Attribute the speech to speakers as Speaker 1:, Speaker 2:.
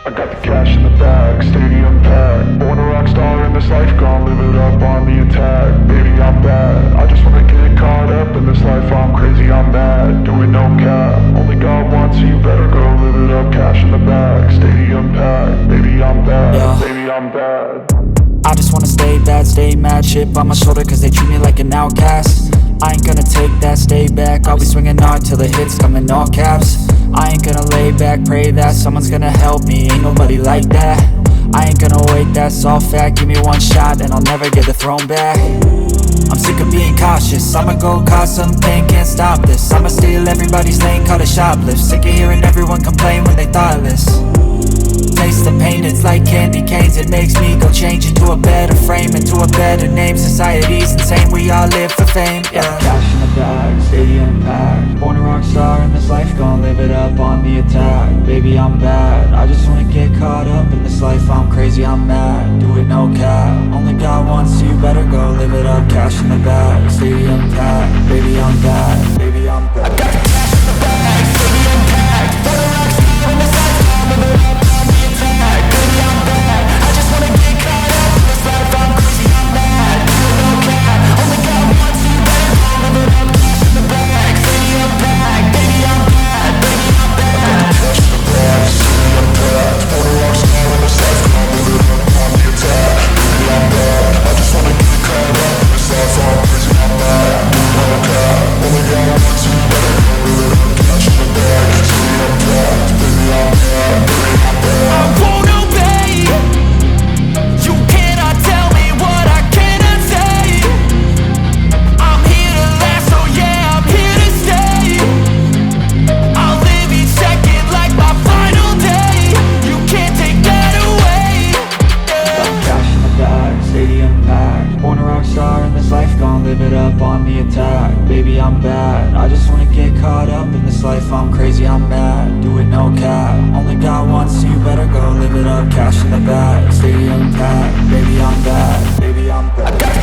Speaker 1: I got the cash in the bag, stadium packed. Born a rock star in this life, gon' live it up on the attack. Baby, I'm bad, I just wanna get caught up in this life. I'm crazy, I'm mad, doing no cap. Only God wants, so you better go live it up. Cash in the bag, stadium packed. Baby, I'm bad,
Speaker 2: Yeah.
Speaker 1: baby, I'm bad.
Speaker 2: I just wanna stay bad, stay mad. Chip on my shoulder cause they treat me like an outcast. I ain't gonna take that, stay back. I'll be swinging hard till the hits come in all caps. I ain't gonna lay back, pray that someone's gonna help me. Ain't nobody like that. I ain't gonna wait, that's all fact. Give me one shot and I'll never get the throne back. I'm sick of being cautious, I'ma go cause some pain, can't stop this. I'ma steal everybody's lane, call it shoplift. Sick of hearing everyone complain when they thoughtless. Taste the pain, it's like candy canes. It makes me go change into a better frame, into a better name. Society's insane, we all live for fame, yeah. Cash in the bag, stadium packed. Born a rock star in this life, gon' live it up on the attack. Baby, I'm bad, I just wanna get caught up in this life. I'm crazy, I'm mad, do it no cap. Only God wants, so you better go live it up. Cash in the bag, stadium packed. Baby, I'm bad, baby, I'm bad. I got the cash in the bag, stadium packed. Born a rock star in this life, gon' live it up on the attack. Baby, I'm bad, I just wanna get caught up in this life. I'm crazy, I'm mad, do it no cap. Only God wants, so you better go live it up. Cash in the bag, stadium packed. Baby, I'm bad, baby, I'm bad.
Speaker 1: Cash in the bag, stadium packed. Born a rock star in this life, gon' live it up on the attack. Baby, I'm bad, I just wanna get caught up in this life. I'm crazy, I'm mad, do it no cap. Only God wants, so you better go live it up. Cash in the bag, stadium packed. Baby, I'm bad, baby, I'm bad.
Speaker 2: I won't obey. You cannot tell me what I cannot say. I'm here to last, so yeah, I'm here to stay. I'll live each second like my final day. You can't take that away, yeah. Cash in the bag, stadium packed. Born a rock star in this life, gon' live it up on the attack. Baby, I'm bad, I just wanna get caught up in this life. I'm crazy, I'm mad, do it no cap. Only God wants, so you better go live it up. Cash in the bag, stadium packed. Baby, I'm bad, baby, I'm bad.